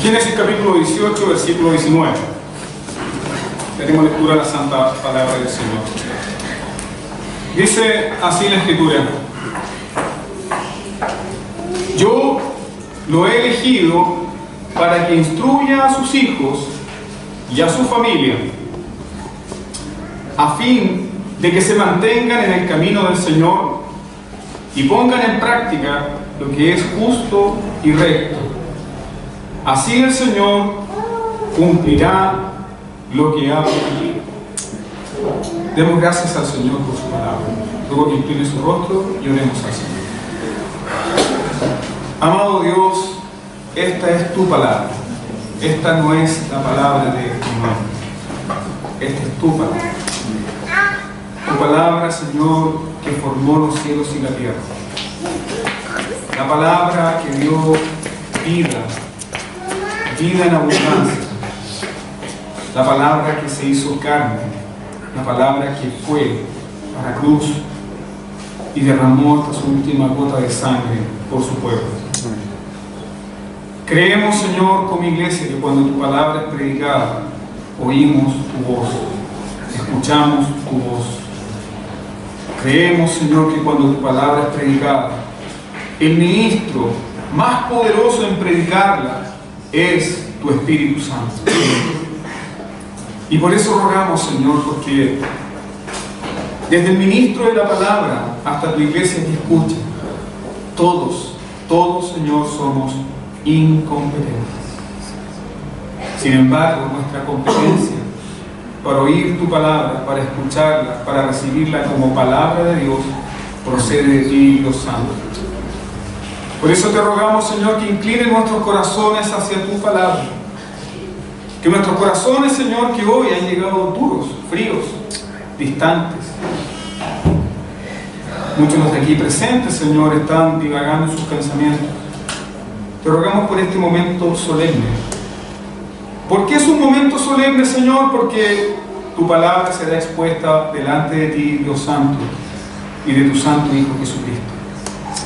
Génesis capítulo 18, versículo 19. Tenemos lectura de la santa palabra del Señor. Dice así la Escritura: yo lo he elegido para que instruya a sus hijos y a su familia, a fin de que se mantengan en el camino del Señor y pongan en práctica lo que es justo y recto. Así el Señor cumplirá lo que ha prometido. Demos gracias al Señor por su palabra. Luego que incline su rostro y oremos al Señor. Amado Dios, esta es tu palabra. Esta no es la palabra de humano. Esta es tu palabra. Tu palabra, Señor, que formó los cielos y la tierra. La palabra que dio vida en abundancia. La palabra que se hizo carne. La palabra que fue a la cruz y derramó hasta su última gota de sangre por su pueblo. Creemos, Señor, como iglesia, que cuando tu palabra es predicada, oímos tu voz, escuchamos tu voz. Creemos, Señor, que cuando tu palabra es predicada, el ministro más poderoso en predicarla es tu Espíritu Santo. Y por eso rogamos, Señor, porque desde el ministro de la palabra hasta tu iglesia que escucha, todos, Señor, somos incompetentes. Sin embargo, nuestra competencia para oír tu palabra, para escucharla, para recibirla como palabra de Dios, procede de ti, Dios Santo. Por eso te rogamos, Señor, que incline nuestros corazones hacia tu palabra. Que nuestros corazones, Señor, que hoy han llegado duros, fríos, distantes. Muchos de aquí presentes, Señor, están divagando en sus pensamientos. Te rogamos por este momento solemne. ¿Por qué es un momento solemne, Señor? Porque tu palabra será expuesta delante de ti, Dios Santo, y de tu Santo Hijo Jesucristo.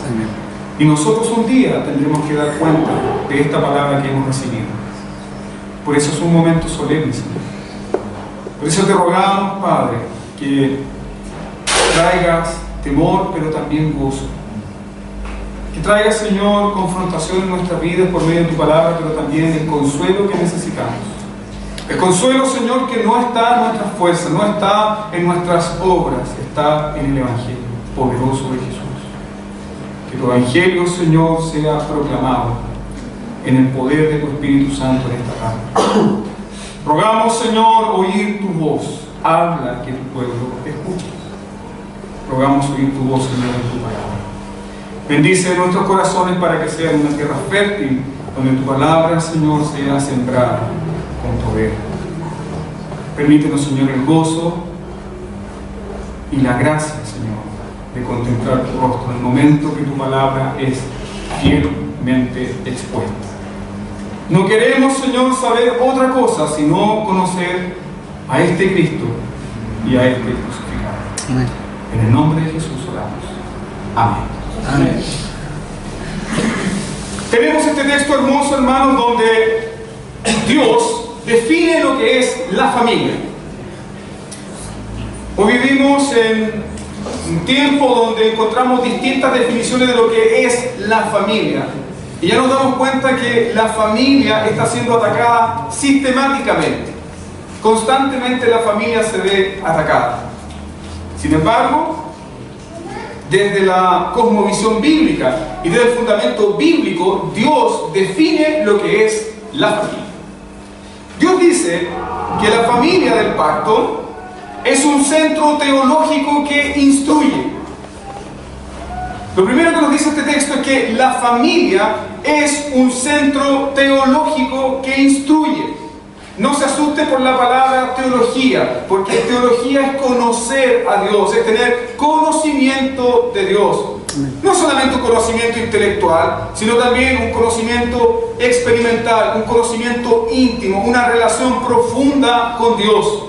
Amén. Y nosotros un día tendremos que dar cuenta de esta palabra que hemos recibido. Por eso es un momento solemne, Señor. Por eso te rogamos, Padre, que traigas temor, pero también gozo. Que traigas, Señor, confrontación en nuestras vidas por medio de tu palabra, pero también el consuelo que necesitamos. El consuelo, Señor, que no está en nuestras fuerzas, no está en nuestras obras, está en el Evangelio poderoso de Jesús. Que tu Evangelio, Señor, sea proclamado en el poder de tu Espíritu Santo en esta tarde. Rogamos, Señor, oír tu voz. Habla, que tu pueblo escuche. Rogamos oír tu voz, Señor, en tu palabra. Bendice nuestros corazones para que sea una tierra fértil, donde tu palabra, Señor, sea sembrada con poder. Permítenos, Señor, el gozo y la gracia, Señor, de contemplar tu rostro en el momento que tu palabra es fielmente expuesta. No queremos, Señor, saber otra cosa sino conocer a este Cristo y a este crucificado. Amén. En el nombre de Jesús oramos. Amén. Amén. Tenemos este texto hermoso, hermanos, donde Dios define lo que es la familia. Hoy vivimos en un tiempo donde encontramos distintas definiciones de lo que es la familia. Y ya nos damos cuenta que la familia está siendo atacada sistemáticamente. Constantemente la familia se ve atacada. Sin embargo, desde la cosmovisión bíblica y desde el fundamento bíblico, Dios define lo que es la familia. Dios dice que la familia del pacto es un centro teológico que instruye. Lo primero que nos dice este texto es que la familia es un centro teológico que instruye. No se asuste por la palabra teología, porque teología es conocer a Dios, es tener conocimiento de Dios. No solamente un conocimiento intelectual, sino también un conocimiento experimental, un conocimiento íntimo, una relación profunda con Dios.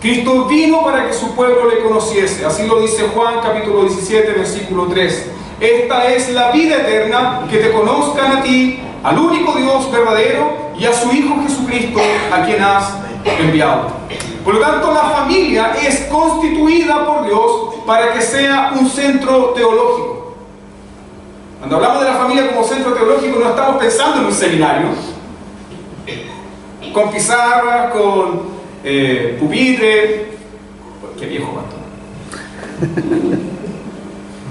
Cristo vino para que su pueblo le conociese. Así lo dice Juan capítulo 17, versículo 3. Esta es la vida eterna, que te conozcan a ti, al único Dios verdadero y a su Hijo Jesucristo, a quien has enviado. Por lo tanto, la familia es constituida por Dios para que sea un centro teológico. Cuando hablamos de la familia como centro teológico, no estamos pensando en un seminario con pizarra, con pupitre. Qué viejo, pastor.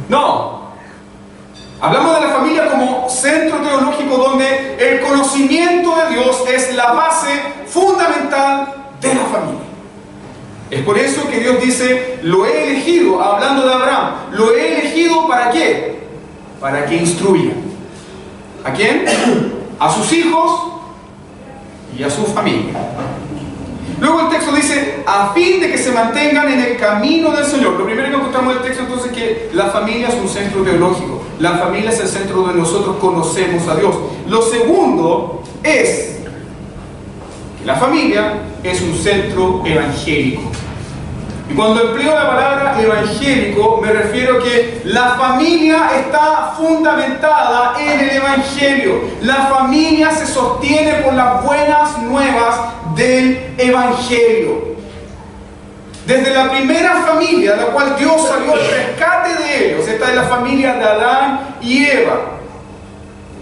No. Hablamos de la familia como centro teológico donde el conocimiento de Dios es la base fundamental de la familia. Es por eso que Dios dice, lo he elegido, hablando de Abraham, lo he elegido ¿para qué? Para que instruya. ¿A quién? A sus hijos y a su familia. Luego el texto dice, a fin de que se mantengan en el camino del Señor. Lo primero que encontramos en el texto entonces es que la familia es un centro teológico. La familia es el centro donde nosotros conocemos a Dios. Lo segundo es que la familia es un centro evangélico. Y cuando empleo la palabra evangélico, me refiero a que la familia está fundamentada en el Evangelio. La familia se sostiene por las buenas nuevas del Evangelio. Desde la primera familia, la cual Dios salió al rescate de ellos, esta es la familia de Adán y Eva.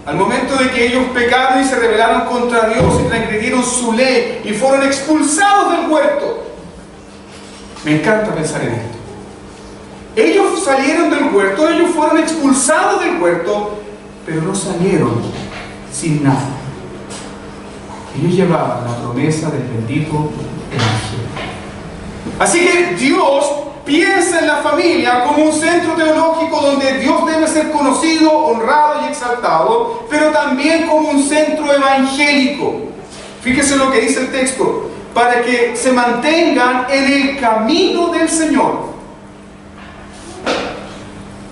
Al momento de que ellos pecaron y se rebelaron contra Dios y transgredieron su ley y fueron expulsados del huerto. Me encanta pensar en esto. Ellos salieron del huerto, ellos fueron expulsados del huerto, pero no salieron sin nada. Ellos llevaban la promesa del bendito Evangelio. Así que Dios piensa en la familia como un centro teológico donde Dios debe ser conocido, honrado y exaltado, pero también como un centro evangélico. Fíjese lo que dice el texto. Para que se mantengan en el camino del Señor.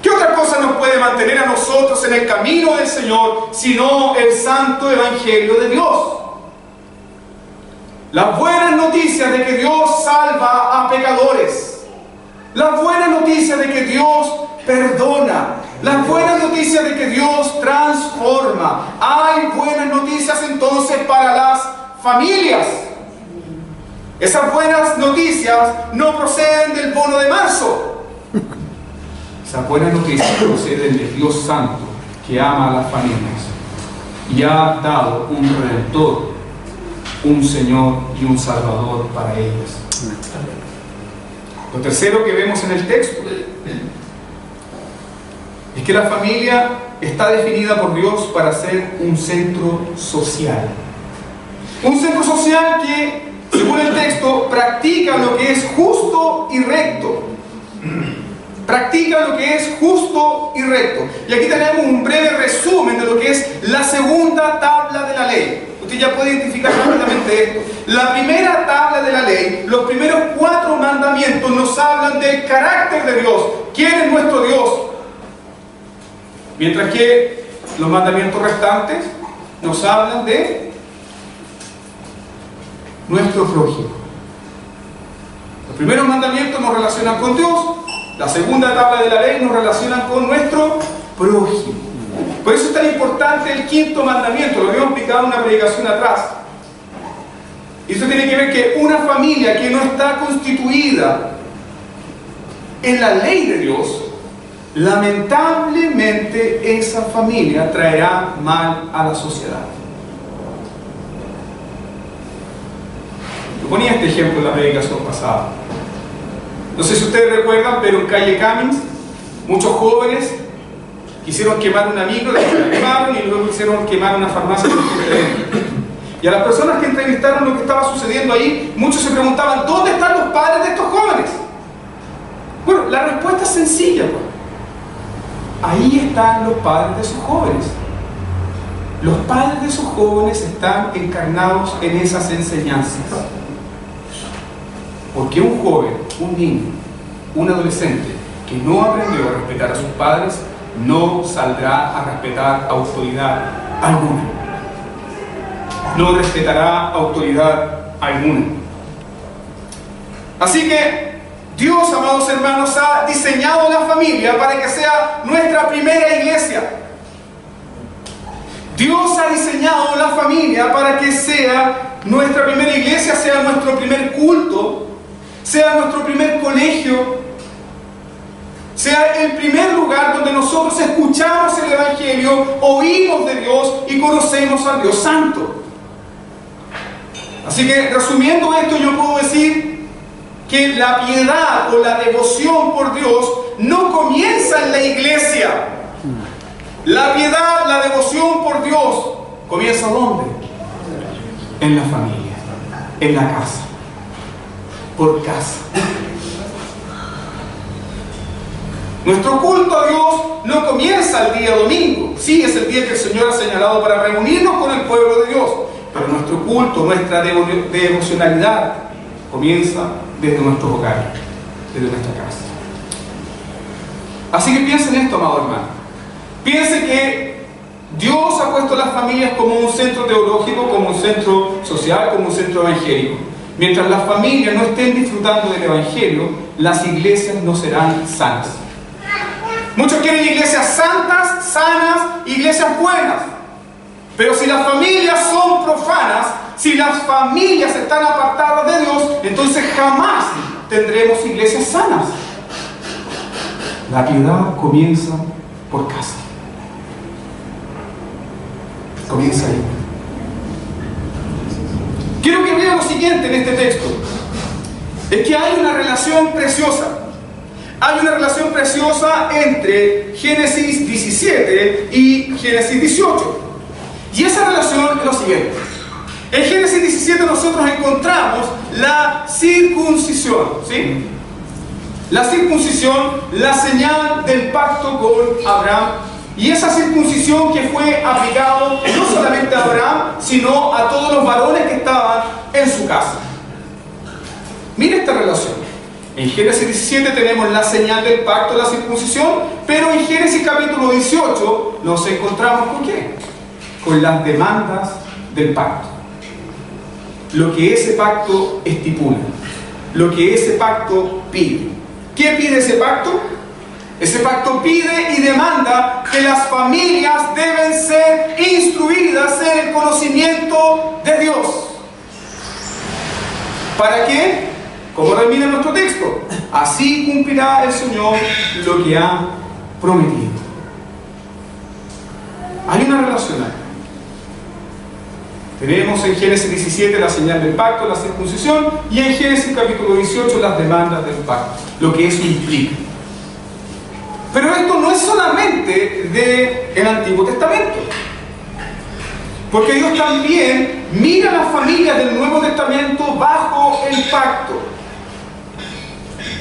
¿Qué otra cosa nos puede mantener a nosotros en el camino del Señor sino el santo evangelio de Dios? Las buenas noticias de que Dios salva a pecadores. Las buenas noticias de que Dios perdona. Las buenas noticias de que Dios transforma. Hay buenas noticias entonces para las familias. Esas buenas noticias no proceden del bono de marzo. Esas buenas noticias proceden de Dios Santo, que ama a las familias y ha dado un Redentor, un Señor y un Salvador para ellas. Lo tercero que vemos en el texto es que la familia está definida por Dios para ser un centro social. Un centro social que, según el texto, practica lo que es justo y recto. Practica lo que es justo y recto. Y aquí tenemos un breve resumen de lo que es la segunda tabla de la ley. Usted ya puede identificar rápidamente esto. La primera tabla de la ley, los primeros 4 mandamientos nos hablan del carácter de Dios. ¿Quién es nuestro Dios? Mientras que los mandamientos restantes nos hablan de nuestro prójimo. Los primeros mandamientos nos relacionan con Dios. La segunda tabla de la ley nos relaciona con nuestro prójimo. Por eso es tan importante el 5.º mandamiento. Lo habíamos explicado en una predicación atrás. Y eso tiene que ver que una familia que no está constituida en la ley de Dios, lamentablemente esa familia traerá mal a la sociedad. Yo ponía este ejemplo en la predicación pasada. No sé si ustedes recuerdan, pero en calle Cummings, muchos jóvenes quisieron quemar una micro, la quemaron y luego quisieron quemar una farmacia. Y a las personas que entrevistaron lo que estaba sucediendo ahí, muchos se preguntaban, ¿dónde están los padres de estos jóvenes? Bueno, la respuesta es sencilla, pues. Ahí están los padres de esos jóvenes. Los padres de esos jóvenes están encarnados en esas enseñanzas. Porque un joven, un niño, un adolescente que no aprendió a respetar a sus padres, no saldrá a respetar autoridad alguna. No respetará autoridad alguna. Así que Dios, amados hermanos, ha diseñado la familia para que sea nuestra primera iglesia. Dios ha diseñado la familia para que sea nuestra primera iglesia, sea nuestro primer culto, sea nuestro primer colegio, sea el primer lugar donde nosotros escuchamos el Evangelio, oímos de Dios y conocemos al Dios Santo. Así que, resumiendo esto, yo puedo decir que la piedad o la devoción por Dios no comienza en la iglesia. La piedad, la devoción por Dios, ¿comienza dónde? En la familia, en la casa, por casa. Nuestro culto a Dios no comienza el día domingo. Sí, es el día que el Señor ha señalado para reunirnos con el pueblo de Dios. Pero nuestro culto, nuestra devocionalidad comienza desde nuestro hogar, desde nuestra casa. Así que piensen en esto, amado hermano. Piense que Dios ha puesto a las familias como un centro teológico, como un centro social, como un centro evangélico. Mientras las familias no estén disfrutando del Evangelio, las iglesias no serán sanas. Muchos quieren iglesias santas, sanas, iglesias buenas. Pero si las familias son profanas, si las familias están apartadas de Dios, entonces jamás tendremos iglesias sanas. La piedad comienza por casa. Comienza ahí. Quiero que vean lo siguiente en este texto. Es que hay una relación preciosa. Hay una relación preciosa entre Génesis 17 y Génesis 18. Y esa relación es lo siguiente. En Génesis 17 nosotros encontramos la circuncisión, ¿sí? La circuncisión, la señal del pacto con Abraham. Y esa circuncisión que fue aplicado no solamente a Abraham, sino a todos los varones que estaban en su casa. Mira esta relación. En Génesis 17 tenemos la señal del pacto, la circuncisión, pero en Génesis capítulo 18 nos encontramos ¿con qué? Con las demandas del pacto. Lo que ese pacto estipula, lo que ese pacto pide. ¿Qué pide ese pacto? Ese pacto pide y demanda que las familias deben ser instruidas en el conocimiento de Dios. ¿Para qué? Como termina nuestro texto, así cumplirá el Señor lo que ha prometido. Hay una relación ahí. Tenemos en Génesis 17 la señal del pacto, la circuncisión, y en Génesis capítulo 18 las demandas del pacto, lo que eso implica. Pero esto no es solamente del Antiguo Testamento, porque Dios también mira a las familias del Nuevo Testamento bajo el pacto.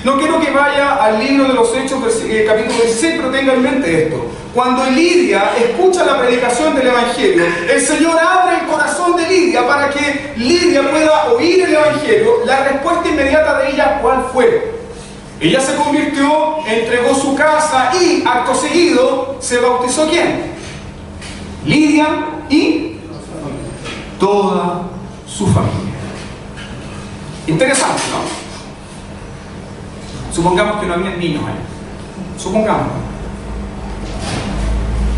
No quiero que vaya al libro de los Hechos, capítulo 16, pero tenga en mente esto. Cuando Lidia escucha la predicación del Evangelio, el Señor abre el corazón de Lidia para que Lidia pueda oír el Evangelio. La respuesta inmediata de ella, ¿cuál fue? Ella se convirtió, entregó su casa y, acto seguido, se bautizó ¿quién? Lidia y toda su familia. Interesante, ¿no? Supongamos que no había niños ahí. Supongamos.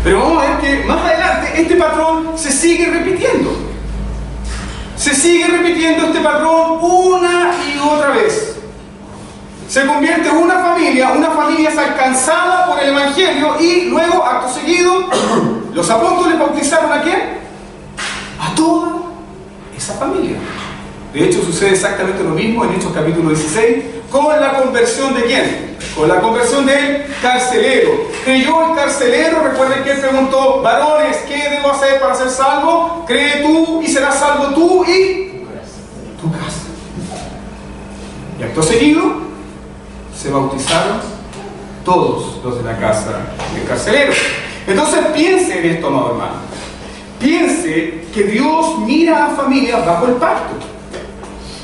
Pero vamos a ver que más adelante este patrón se sigue repitiendo. Se sigue repitiendo este patrón una y otra vez. Se convierte en una familia es alcanzada por el Evangelio y luego, acto seguido, los apóstoles bautizaron ¿a quién? A toda esa familia. De hecho, sucede exactamente lo mismo en Hechos capítulo 16 con la conversión de ¿quién? Con la conversión del carcelero. Creyó el carcelero, recuerden que él preguntó, varones, ¿qué debo hacer para ser salvo? Cree tú y serás salvo tú y tu casa. Y acto seguido, se bautizaron todos los de la casa del carcelero. Entonces piense en esto, amado hermano. Piense que Dios mira a familias bajo el pacto.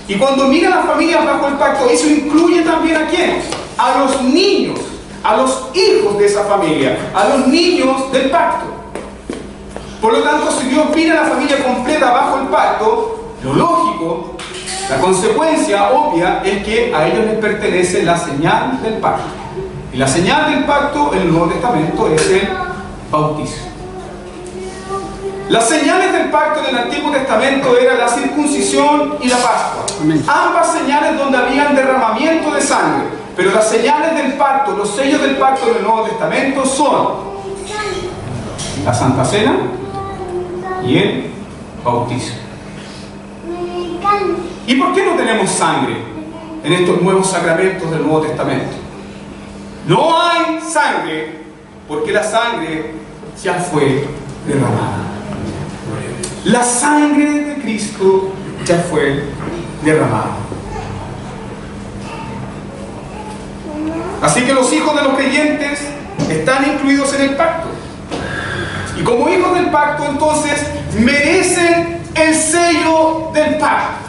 Y cuando mira a las familias bajo el pacto, eso incluye también ¿a quiénes? A los niños, a los hijos de esa familia, a los niños del pacto. Por lo tanto, si Dios mira a la familia completa bajo el pacto, lo lógico, la consecuencia obvia es que a ellos les pertenece la señal del pacto. Y la señal del pacto en el Nuevo Testamento es el bautismo. Las señales del pacto en el Antiguo Testamento eran la circuncisión y la Pascua. Amén. Ambas señales donde habían derramamiento de sangre. Pero las señales del pacto, los sellos del pacto en el Nuevo Testamento son la Santa Cena y el bautismo. ¿Y por qué no tenemos sangre en estos nuevos sacramentos del Nuevo Testamento? No hay sangre porque la sangre ya fue derramada. La sangre de Cristo ya fue derramada. Así que los hijos de los creyentes están incluidos en el pacto. Y como hijos del pacto, entonces, merecen el sello del pacto.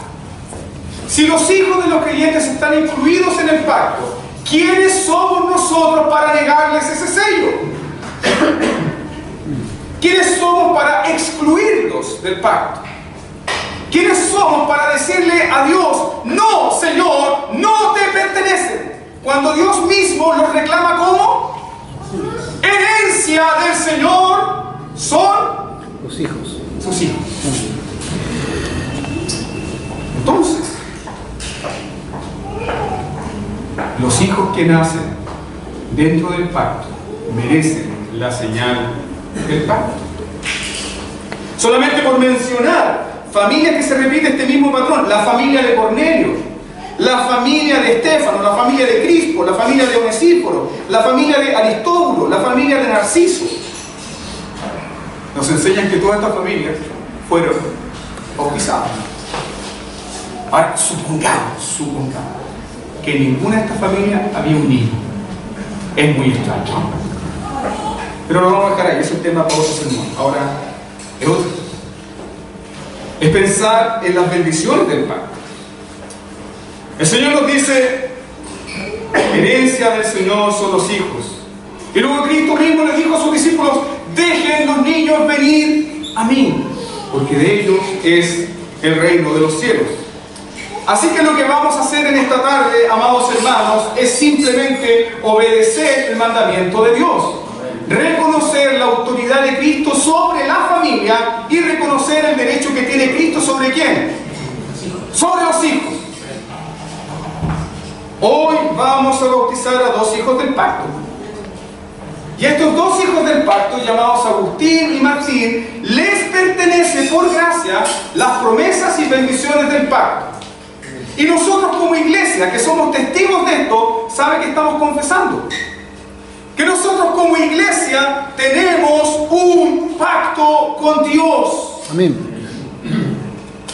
Si los hijos de los creyentes están incluidos en el pacto, ¿quiénes somos nosotros para negarles ese sello? ¿Quiénes somos para excluirlos del pacto? ¿Quiénes somos para decirle a Dios, no, Señor, no te pertenecen? Cuando Dios mismo los reclama como herencia del Señor, son Los hijos. sus hijos. Entonces, los hijos que nacen dentro del pacto merecen la señal del pacto. Solamente por mencionar familias que se repite este mismo patrón: la familia de Cornelio, la familia de Estéfano, la familia de Crispo, la familia de Onesíforo, la familia de Aristóbulo, la familia de Narciso. Nos enseñan que todas estas familias fueron bautizadas. Ahora, supongamos que en ninguna de estas familias había un niño. Es muy extraño. Pero lo vamos a dejar ahí, es un tema para otro sermón. Ahora, es otro. Es pensar en las bendiciones del pacto. El Señor nos dice, herencia del Señor son los hijos. Y luego Cristo mismo le dijo a sus discípulos, dejen los niños venir a mí, porque de ellos es el reino de los cielos. Así que lo que vamos a hacer en esta tarde, amados hermanos, es simplemente obedecer el mandamiento de Dios. Reconocer la autoridad de Cristo sobre la familia y reconocer el derecho que tiene Cristo sobre ¿quién? Sobre los hijos. Hoy vamos a bautizar a dos hijos del pacto. Y estos dos hijos del pacto, llamados Agustín y Martín, les pertenece por gracia las promesas y bendiciones del pacto. Y nosotros como iglesia, que somos testigos de esto, ¿sabe qué estamos confesando? Que nosotros como iglesia tenemos un pacto con Dios. Amén.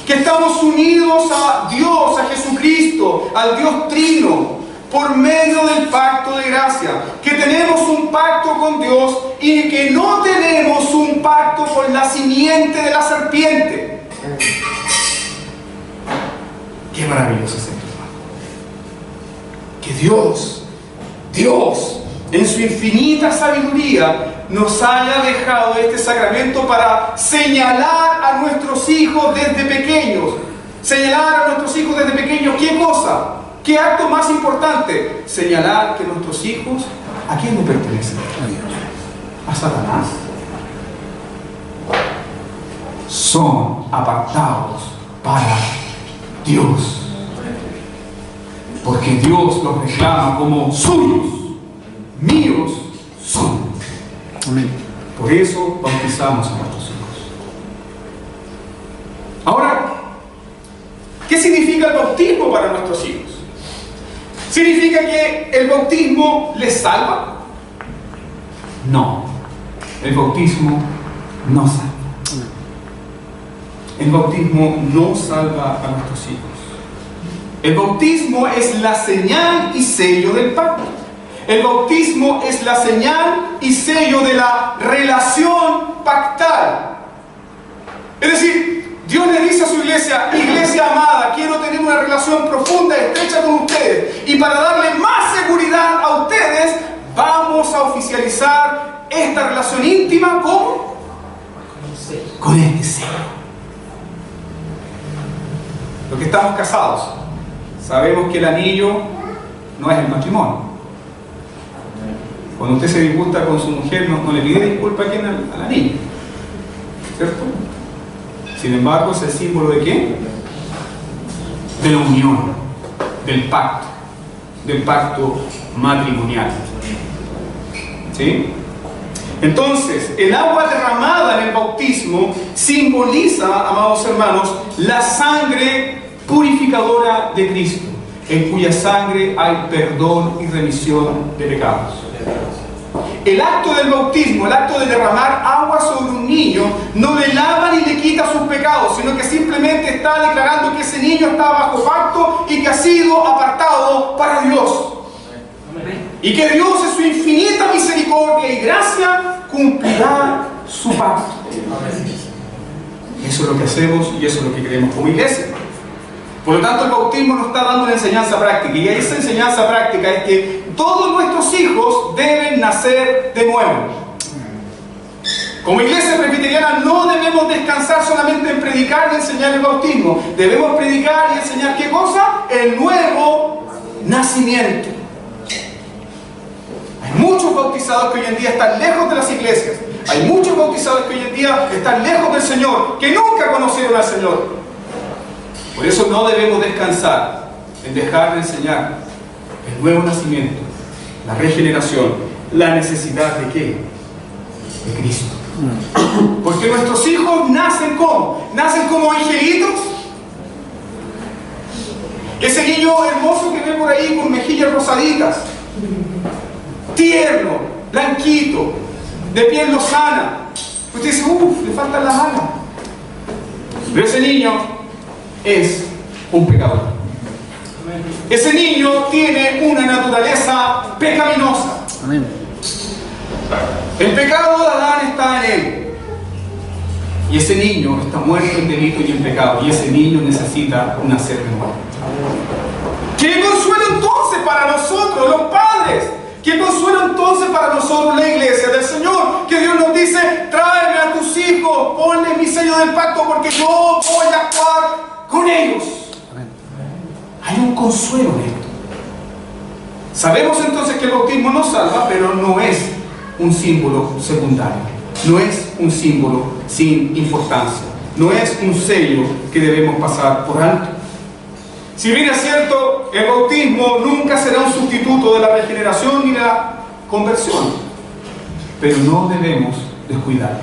Que estamos unidos a Dios, a Jesucristo, al Dios Trino, por medio del pacto de gracia. Que tenemos un pacto con Dios y que no tenemos un pacto con la simiente de la serpiente. Qué maravilloso es esto, hermano. Que Dios, en su infinita sabiduría, nos haya dejado este sacramento para señalar a nuestros hijos desde pequeños. Señalar a nuestros hijos desde pequeños, ¿qué cosa? ¿Qué acto más importante? Señalar que nuestros hijos, ¿a quién le pertenecen? A Dios. ¿A Satanás? Son apartados para Dios. Porque Dios los reclama como suyos, míos son. Amén. Por eso bautizamos a nuestros hijos. Ahora, ¿qué significa el bautismo para nuestros hijos? ¿Significa que el bautismo les salva? No. El bautismo no salva. El bautismo no salva a nuestros hijos. El bautismo es la señal y sello del pacto. El bautismo es la señal y sello de la relación pactal. Es decir, Dios le dice a su iglesia, iglesia amada, quiero tener una relación profunda y estrecha con ustedes. Y para darle más seguridad a ustedes, vamos a oficializar esta relación íntima con este sello. Los que estamos casados, sabemos que el anillo no es el matrimonio. Cuando usted se disgusta con su mujer, no le pide disculpas a quién, al anillo. ¿cierto? Sin embargo, es el símbolo ¿de qué? De la unión, del pacto matrimonial. ¿Sí? Entonces, el agua derramada en el bautismo simboliza, amados hermanos, la sangre purificadora de Cristo, en cuya sangre hay perdón y remisión de pecados. El acto del bautismo, el acto de derramar agua sobre un niño, no le lava ni le quita sus pecados, sino que simplemente está declarando que ese niño está bajo pacto y que ha sido apartado para Dios. Y que Dios, en su infinita misericordia y gracia, cumplirá su pacto. Eso es lo que hacemos y eso es lo que queremos como iglesia. Por lo tanto, el bautismo nos está dando una enseñanza práctica, y esa enseñanza práctica es que todos nuestros hijos deben nacer de nuevo. Como iglesia presbiteriana no debemos descansar solamente en predicar y enseñar el bautismo. Debemos predicar y enseñar ¿qué cosa? El nuevo nacimiento. Hay muchos bautizados que hoy en día están lejos de las iglesias. Hay muchos bautizados que hoy en día están lejos del Señor, que nunca conocieron al Señor. Por eso no debemos descansar en dejar de enseñar el nuevo nacimiento, la regeneración, la necesidad ¿de qué? De Cristo. Porque nuestros hijos nacen ¿cómo? Nacen como angelitos. Ese niño hermoso que ve por ahí con mejillas rosaditas, tierno, blanquito, de piel lozana. Usted dice, le faltan las manos. Pero ese niño es un pecador. Ese niño tiene una naturaleza pecaminosa. Amén. El pecado de Adán está en él. Y ese niño está muerto en delito y en pecado. Y ese niño necesita nacer de nuevo. ¿Qué consuelo entonces para nosotros, los padres? ¿Qué consuelo entonces para nosotros, la iglesia del Señor? Que Dios nos dice, tráeme a tus hijos, ponle mi sello del pacto, porque yo voy a actuar con ellos. Amén. Hay un consuelo en esto. Sabemos entonces que el bautismo nos salva, pero no es un símbolo secundario. No es un símbolo sin importancia. No es un sello que debemos pasar por alto. Si bien es cierto, el bautismo nunca será un sustituto de la regeneración ni de la conversión, pero no debemos descuidarlo.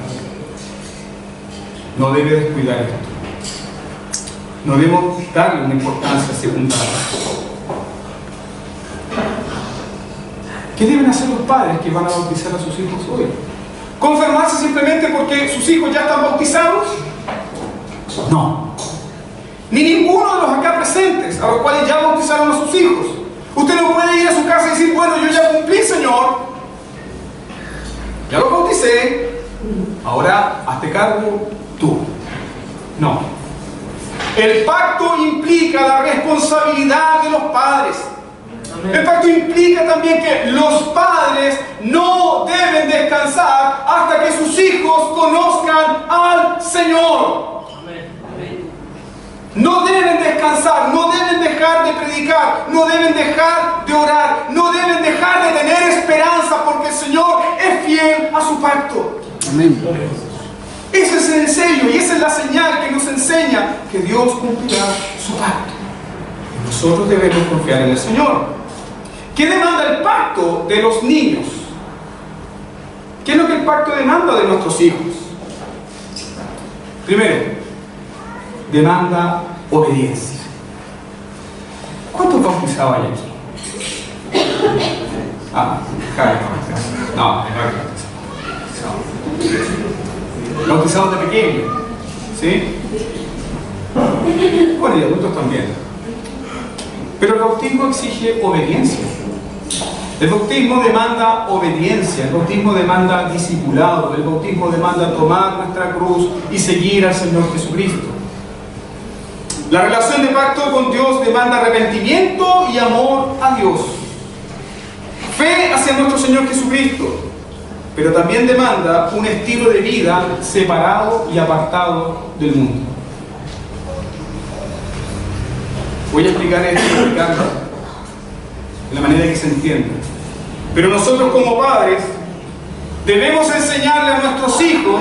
No debe descuidar esto. No debemos darle una importancia secundaria. ¿Qué deben hacer los padres que van a bautizar a sus hijos hoy? ¿Conformarse simplemente porque sus hijos ya están bautizados? No. Ni ninguno de los acá presentes, a los cuales ya bautizaron a sus hijos. Usted no puede ir a su casa y decir, bueno, yo ya cumplí, Señor. Ya lo bauticé. Ahora, hazte cargo tú. No. El pacto implica la responsabilidad de los padres. El pacto implica también que los padres no deben descansar hasta que sus hijos conozcan al Señor. No deben descansar, no deben dejar de predicar, no deben dejar de orar, no deben dejar de tener esperanza, porque el Señor es fiel a su pacto. Amén. Ese es el sello y esa es la señal que nos enseña que Dios cumplirá su pacto. Y nosotros debemos confiar en el Señor. ¿Qué demanda el pacto de los niños? ¿Qué es lo que el pacto demanda de nuestros hijos? Primero, demanda obediencia. ¿Cuántos bautizados hay aquí? No, bautizados de pequeño, ¿sí? Bueno, y adultos también. Pero el bautismo exige obediencia. El bautismo demanda obediencia, el bautismo demanda discipulado, el bautismo demanda tomar nuestra cruz y seguir al Señor Jesucristo. La relación de pacto con Dios demanda arrepentimiento y amor a Dios, fe hacia nuestro Señor Jesucristo, pero también demanda un estilo de vida separado y apartado del mundo. Voy a explicar esto, de la manera que se entienda. Pero nosotros como padres debemos enseñarle a nuestros hijos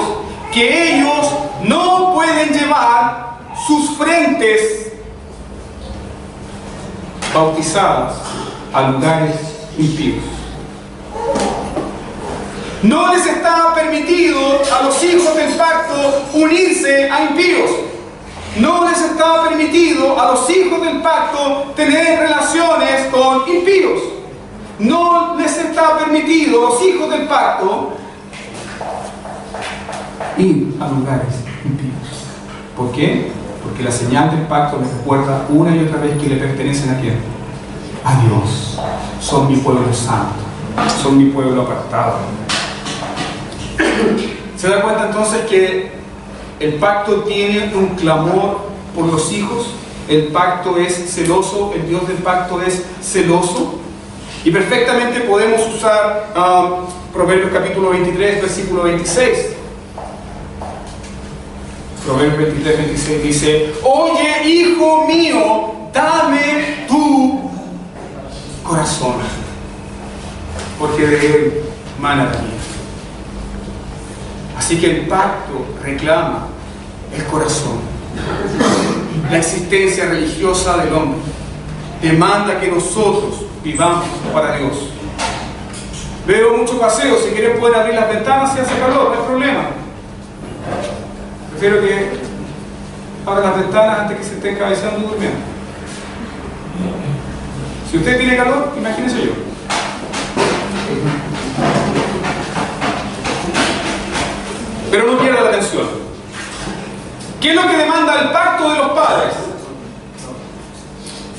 que ellos no pueden llevar sus frentes bautizadas a lugares impíos. No les está permitido a los hijos del pacto unirse a impíos. No les está permitido a los hijos del pacto tener relaciones con impíos. No les está permitido a los hijos del pacto ir a lugares impíos. ¿Por qué? Porque la señal del pacto les recuerda una y otra vez que le pertenecen a quién. A Dios. Son mi pueblo santo. Son mi pueblo apartado. ¿Se da cuenta entonces que el pacto tiene un clamor por los hijos? El pacto es celoso, el Dios del pacto es celoso. Y perfectamente podemos usar Proverbios capítulo 23, versículo 26. Proverbios 23, 26 dice: oye, hijo mío, dame tu corazón, porque de él mana la vida. Así que el pacto reclama el corazón. La existencia religiosa del hombre demanda que nosotros vivamos para Dios. Veo mucho paseo. Si quieren pueden abrir las ventanas si hace calor, no hay problema. Prefiero que abran las ventanas antes que se estén cabeceando y durmiendo. Si usted tiene calor, imagínese yo. Pero no pierda la atención. ¿Qué es lo que demanda el pacto de los padres?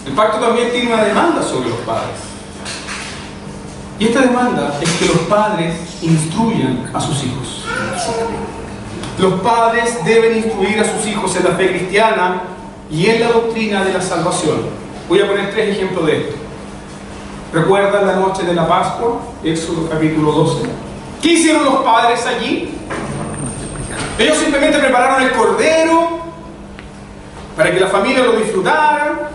El pacto también tiene una demanda sobre los padres. Y esta demanda es que los padres instruyan a sus hijos. Los padres deben instruir a sus hijos en la fe cristiana y en la doctrina de la salvación. Voy a poner 3 ejemplos de esto. ¿Recuerdan la noche de la Pascua? Éxodo capítulo 12. ¿Qué hicieron los padres allí? Ellos simplemente prepararon el cordero para que la familia lo disfrutara.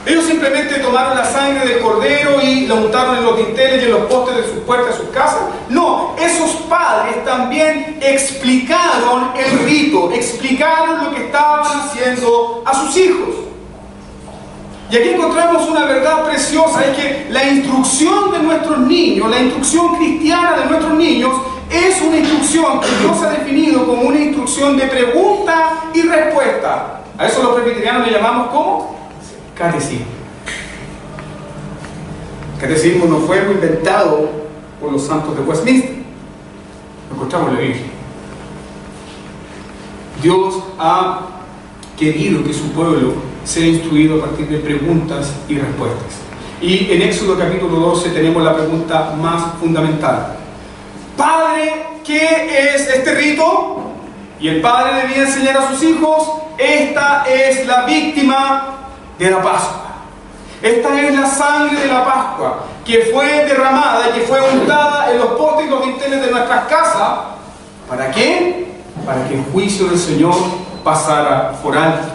Ellos simplemente tomaron la sangre del cordero y la untaron en los dinteles y en los postes de sus puertas, de sus casas. No, esos padres también explicaron el rito, explicaron lo que estaban haciendo a sus hijos. Y aquí encontramos una verdad preciosa, es que la instrucción de nuestros niños, la instrucción cristiana de nuestros niños, es una instrucción que Dios ha definido como una instrucción de pregunta y respuesta. A eso los presbiterianos le llamamos ¿cómo? Catecismo. El catecismo no fue inventado por los santos de Westminster. Lo encontramos en la Biblia. Dios ha querido que su pueblo sea instruido a partir de preguntas y respuestas. Y en Éxodo capítulo 12 tenemos la pregunta más fundamental. Padre, ¿qué es este rito? Y el padre debía enseñar a sus hijos: esta es la víctima de la Pascua. Esta es la sangre de la Pascua que fue derramada y que fue untada en los postes y los dinteles de nuestras casas. ¿Para qué? Para que el juicio del Señor pasara por alto.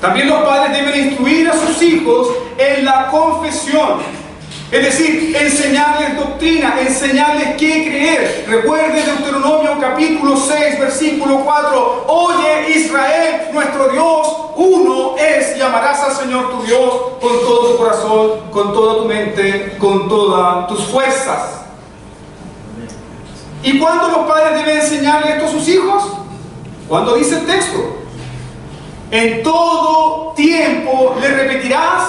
También los padres deben instruir a sus hijos en la confesión. Es decir, enseñarles doctrina, enseñarles qué creer. Recuerden Deuteronomio capítulo 6, versículo 4. Oye Israel, nuestro Dios, uno es, y amarás al Señor tu Dios con todo tu corazón, con toda tu mente, con todas tus fuerzas. ¿Y cuándo los padres deben enseñarle esto a sus hijos? ¿Cuándo dice el texto? En todo tiempo le repetirás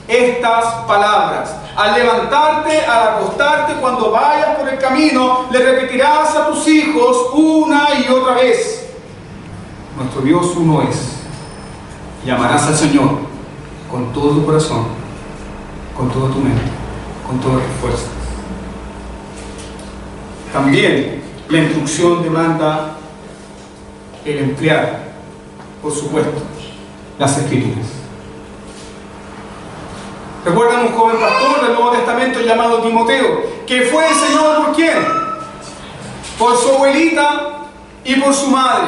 estas palabras. Al levantarte, al acostarte, cuando vayas por el camino, le repetirás a tus hijos una y otra vez: nuestro Dios uno es, y amarás al Señor con todo tu corazón, con toda tu mente, con todas tus fuerzas. También la instrucción demanda el emplear, por supuesto, las Escrituras. ¿Recuerdan un joven pastor del Nuevo Testamento llamado Timoteo, que fue enseñado por quién? Por su abuelita y por su madre.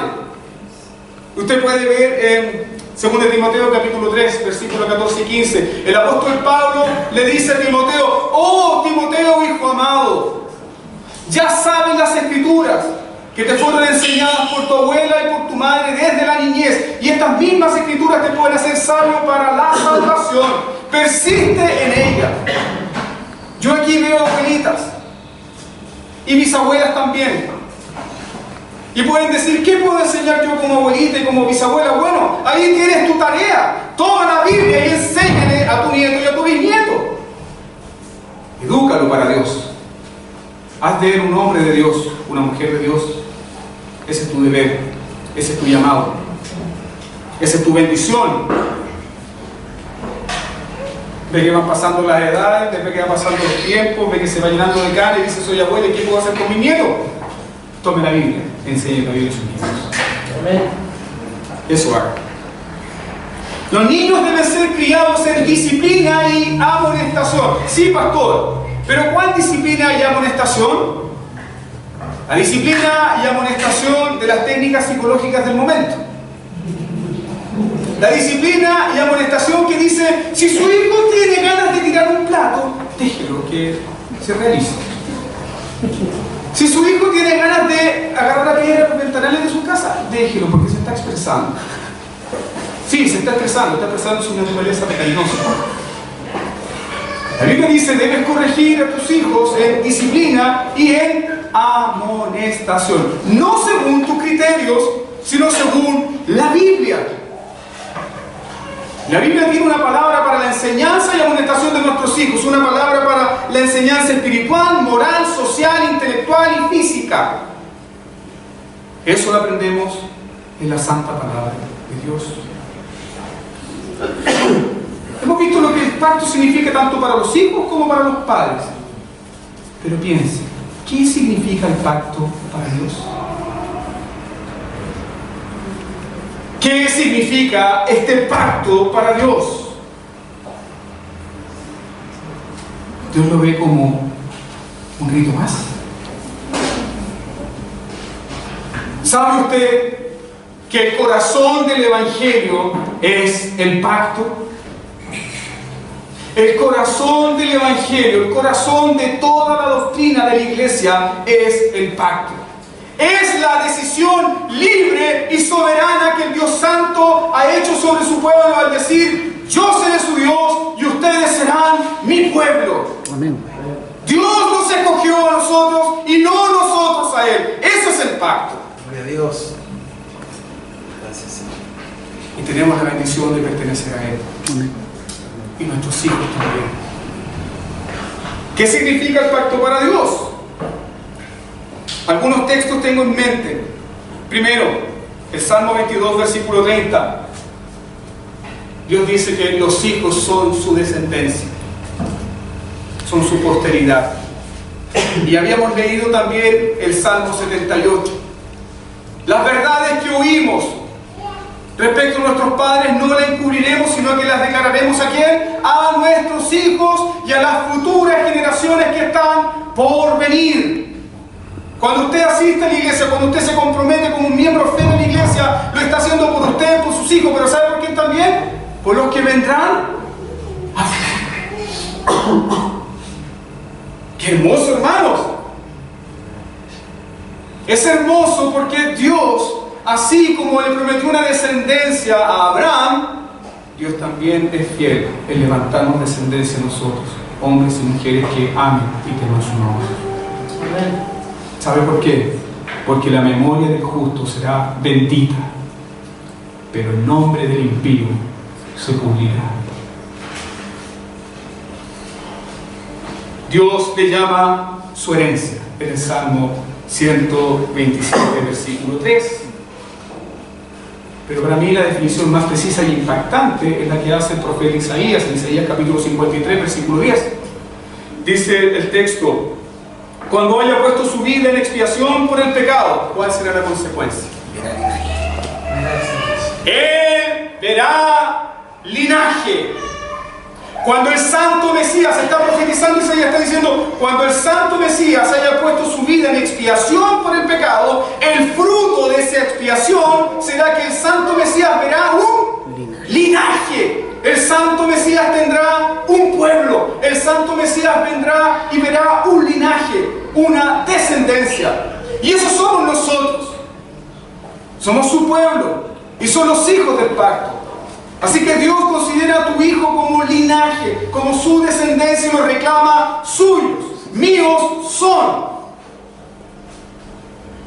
Usted puede ver en 2 Timoteo capítulo 3, versículos 14 y 15. El apóstol Pablo le dice a Timoteo: oh Timoteo, hijo amado, ya sabes las Escrituras, que te fueron enseñadas por tu abuela y por tu madre desde la niñez. Y estas mismas escrituras te pueden hacer sabio para la salvación. Persiste en ellas. Yo aquí veo abuelitas y mis abuelas también. Y pueden decir, ¿qué puedo enseñar yo como abuelita y como bisabuela? Bueno, ahí tienes tu tarea. Toma la Biblia y enséñale a tu nieto y a tu bisnieto. Edúcalo para Dios. Haz de él un hombre de Dios, una mujer de Dios. Ese es tu deber, ese es tu llamado, esa es tu bendición. Ve que van pasando las edades, ve que van pasando los tiempos, ve que se va llenando de cara y dice, soy abuela, ¿y qué puedo hacer con mi nieto? Tome la Biblia, enseñe la Biblia a sus nietos. Amén. Eso haga. Los niños deben ser criados en disciplina y amonestación. Sí, pastor, pero ¿cuál disciplina y amonestación? La disciplina y amonestación de las técnicas psicológicas del momento. La disciplina y amonestación que dice, si su hijo tiene ganas de tirar un plato, déjelo que se realice. Si su hijo tiene ganas de agarrar la piedra por los ventanales de su casa, déjelo porque se está expresando. Sí, se está expresando su naturaleza pecaminosa. La Biblia dice, debes corregir a tus hijos en disciplina y en amonestación. No según tus criterios, sino según la Biblia. La Biblia tiene una palabra para la enseñanza y amonestación de nuestros hijos, una palabra para la enseñanza espiritual, moral, social, intelectual y física. Eso lo aprendemos en la santa palabra de Dios. Hemos visto lo que el pacto significa tanto para los hijos como para los padres. Pero piense, ¿qué significa el pacto para Dios? ¿Qué significa este pacto para Dios? Dios lo ve como un rito más. ¿Sabe usted que el corazón del Evangelio es el pacto? El corazón del Evangelio, el corazón de toda la doctrina de la Iglesia es el pacto. Es la decisión libre y soberana que el Dios Santo ha hecho sobre su pueblo al decir, yo seré su Dios y ustedes serán mi pueblo. Amén. Dios nos escogió a nosotros y no nosotros a Él. Ese es el pacto. Gloria a Dios. Gracias, Señor. Y tenemos la bendición de pertenecer a Él. Amén. Y nuestros hijos también. ¿Qué significa el pacto para Dios? Algunos textos tengo en mente. Primero, el Salmo 22, versículo 30. Dios dice que los hijos son su descendencia, son su posteridad. Y habíamos leído también el Salmo 78. Las verdades que oímos respecto a nuestros padres no las encubriremos, sino que las declararemos ¿a quién? A nuestros hijos y a las futuras generaciones que están por venir. Cuando usted asiste a la iglesia, cuando usted se compromete como un miembro fiel de la iglesia, lo está haciendo por usted, por sus hijos, pero ¿sabe por quién también? Por los que vendrán. ¡Qué hermoso, hermanos! Es hermoso porque Dios, así como le prometió una descendencia a Abraham, Dios también es fiel en levantarnos descendencia a nosotros, hombres y mujeres que amen y teman su nombre. Amén. ¿Sabe por qué? Porque la memoria del justo será bendita, pero el nombre del impío se cubrirá. Dios le llama su herencia en el Salmo 127, versículo 3. Pero para mí la definición más precisa y impactante es la que hace el profeta Isaías, en Isaías capítulo 53, versículo 10. Dice el texto, cuando haya puesto su vida en expiación por el pecado, ¿cuál será la consecuencia? Él verá linaje. Cuando el santo Mesías, está profetizando Isaías, está diciendo, cuando el santo Mesías haya puesto su vida en expiación por el pecado, el fruto de esa expiación será que el santo Mesías verá un linaje. El santo Mesías tendrá un pueblo. El santo Mesías vendrá y verá un linaje, una descendencia. Y esos somos nosotros. Somos su pueblo y son los hijos del pacto. Así que Dios considera a tu hijo como linaje, como su descendencia, y lo reclama suyos. Míos son.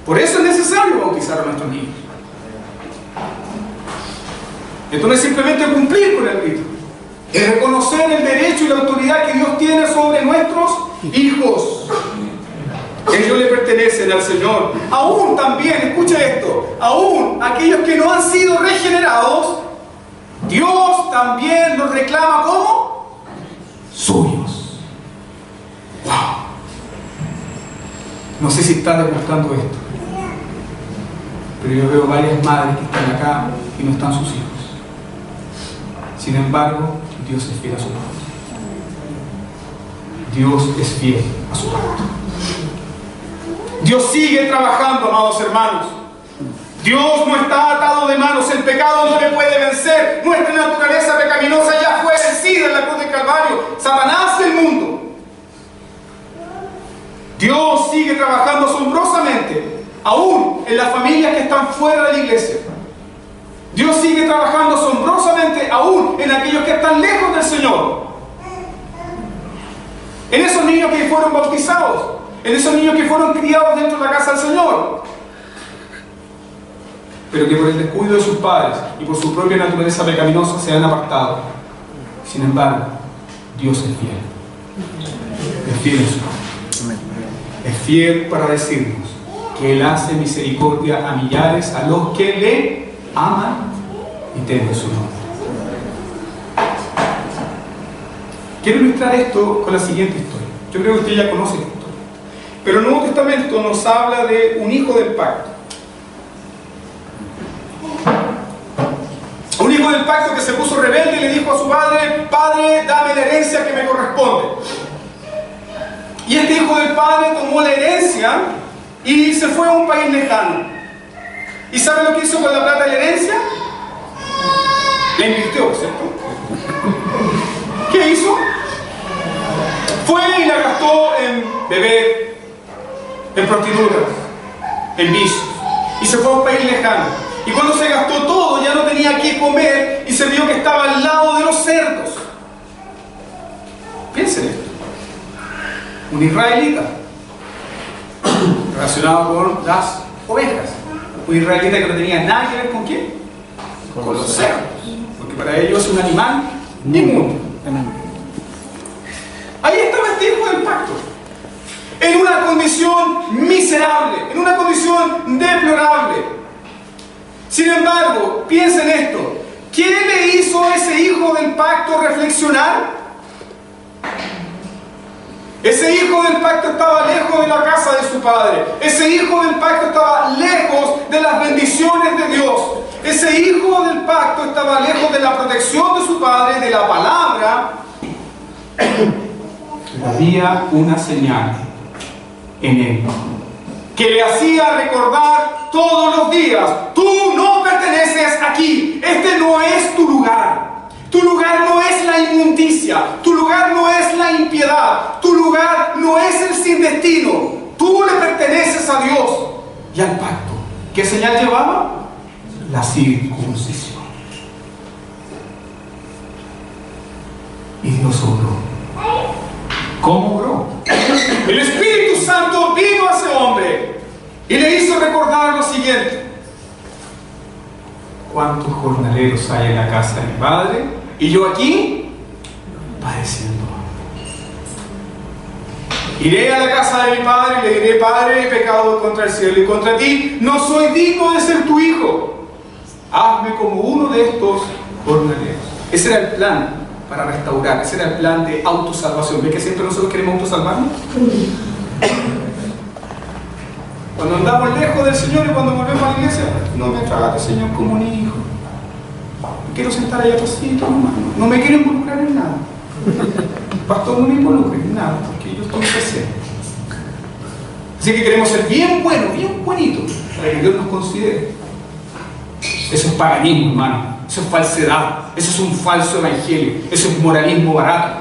Por eso es necesario bautizar a nuestros niños. Esto no es simplemente cumplir con el rito, es reconocer el derecho y la autoridad que Dios tiene sobre nuestros hijos. Ellos le pertenecen al Señor. Aún también, escucha esto, aún aquellos que no han sido regenerados, Dios también los reclama como suyos. ¡Wow! No sé si está degustando esto, pero yo veo varias madres que están acá y no están sus hijos. Sin embargo, Dios es fiel a su pacto. Dios es fiel a su pacto. Dios sigue trabajando, amados hermanos. Dios no está atado de manos. El pecado no le puede vencer. Nuestra naturaleza pecaminosa ya fue vencida en la cruz del Calvario. Satanás del mundo. Dios sigue trabajando asombrosamente, aún en las familias que están fuera de la iglesia. Dios sigue trabajando asombrosamente aún en aquellos que están lejos del Señor. En esos niños que fueron bautizados, en esos niños que fueron criados dentro de la casa del Señor, pero que por el descuido de sus padres y por su propia naturaleza pecaminosa se han apartado. Sin embargo, Dios es fiel. Es fiel en su pacto. Es fiel para decirnos que Él hace misericordia a millares, a los que le aman y temen su nombre. Quiero ilustrar esto con la siguiente historia. Yo creo que usted ya conoce esta historia. Pero el Nuevo Testamento nos habla de un hijo del pacto. Un hijo del pacto que se puso rebelde y le dijo a su padre: Padre, dame la herencia que me corresponde. Y este hijo del padre tomó la herencia y se fue a un país lejano. ¿Y sabe lo que hizo con la plata de la herencia? La invirtió, ¿cierto? ¿Qué hizo? Fue y la gastó en beber, en prostitutas, en vicios. Y se fue a un país lejano. Y cuando se gastó todo, ya no tenía qué comer y se vio que estaba al lado de los cerdos. Piensen esto. Un israelita relacionado con las ovejas. Un israelita que no tenía nada que ver con quién, con los cerdos, porque para ellos es un animal inmundo. Ahí estaba este hijo del pacto, en una condición miserable, en una condición deplorable. Sin embargo, piensen esto: ¿qué le hizo a ese hijo del pacto reflexionar? Ese hijo del pacto estaba lejos de la casa de su padre. Ese hijo del pacto estaba lejos de las bendiciones de Dios. Ese hijo del pacto estaba lejos de la protección de su padre, de la palabra. Había una señal en él que le hacía recordar todos los días: tú no perteneces aquí. Este no es tu lugar. Tu lugar no es la inmundicia, tu lugar no es la impiedad, tu lugar no es el sin destino. Tú le perteneces a Dios y al pacto. ¿Qué señal llevaba? La circuncisión. Y Dios obró. ¿Cómo obró? El Espíritu Santo vino a ese hombre y le hizo recordar lo siguiente: ¿cuántos jornaleros hay en la casa de mi padre? Y yo aquí, padeciendo. Iré a la casa de mi padre y le diré: Padre, he pecado contra el cielo y contra ti, no soy digno de ser tu hijo. Hazme como uno de estos jornaleros. Ese era el plan para restaurar, ese era el plan de autosalvación. ¿Ves que siempre nosotros queremos autosalvarnos? Cuando andamos lejos del Señor y cuando volvemos a la iglesia: no me trates, Señor, como un hijo. Quiero sentar allá pasito, no me quiero involucrar en nada. Pastor, no me involucre en nada, porque yo estoy presente. Así que queremos ser bien buenos, bien buenitos, para que Dios nos considere. Eso es paganismo, hermano. Eso es falsedad. Eso es un falso evangelio. Eso es moralismo barato.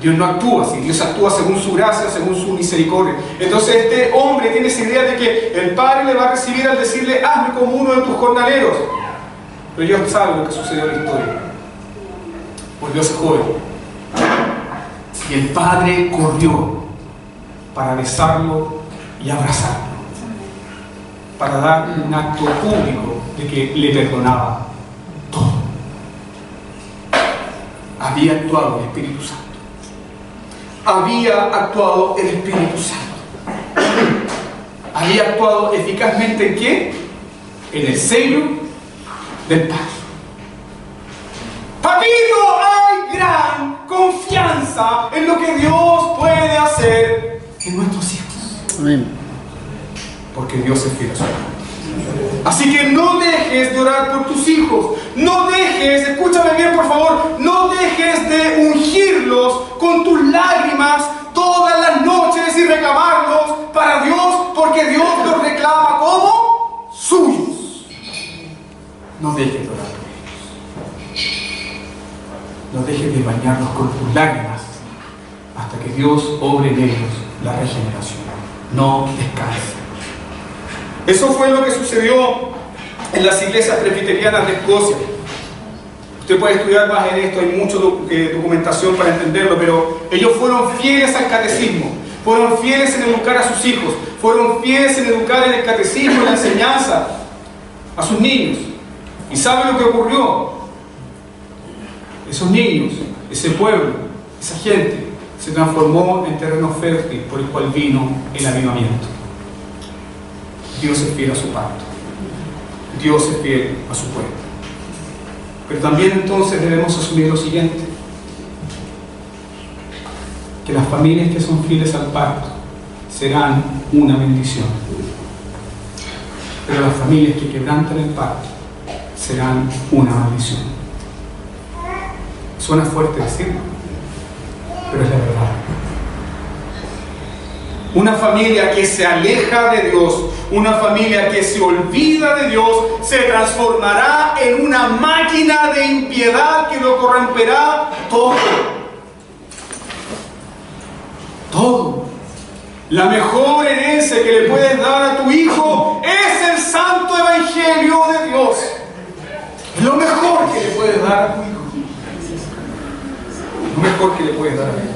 Dios no actúa así. Dios actúa según su gracia, según su misericordia. Entonces este hombre tiene esa idea de que el padre le va a recibir al decirle, hazme como uno de tus jornaleros. Pero Dios sabe lo que sucedió en la historia. Volvió ese joven. Y el padre corrió para besarlo y abrazarlo, para dar un acto público de que le perdonaba todo. Había actuado el Espíritu Santo. Había actuado el Espíritu Santo. Había actuado eficazmente ¿en qué? En el sello del Padre. Papito, hay gran confianza en lo que Dios puede hacer en nuestros hijos. Amén. Porque Dios es fiel a su palabra. Así que no dejes de orar por tus hijos. No dejes, escúchame bien por favor, no dejes de ungirlos con tus lágrimas todas las noches y reclamarlos para Dios, porque Dios los reclama como suyos. No dejes de orar por ellos. No dejes de bañarlos con tus lágrimas hasta que Dios obre en ellos la regeneración. No descanses. Eso fue lo que sucedió en las iglesias presbiterianas de Escocia. Usted puede estudiar más en esto, hay mucha documentación para entenderlo, pero ellos fueron fieles al catecismo, fueron fieles en educar a sus hijos, fueron fieles en educar en el catecismo, en la enseñanza a sus niños. ¿Y sabe lo que ocurrió? Esos niños, ese pueblo, esa gente, se transformó en terreno fértil por el cual vino el avivamiento. Dios es fiel a su pacto. Dios es fiel a su pueblo. Pero también entonces debemos asumir lo siguiente: que las familias que son fieles al pacto serán una bendición. Pero las familias que quebrantan el pacto serán una maldición. Suena fuerte decirlo, pero es la verdad. Una familia que se aleja de Dios, una familia que se olvida de Dios, se transformará en una máquina de impiedad que lo corromperá todo. Todo. La mejor herencia que le puedes dar a tu hijo es el santo evangelio de Dios. Es lo mejor que le puedes dar a tu hijo. Lo mejor que le puedes dar a él.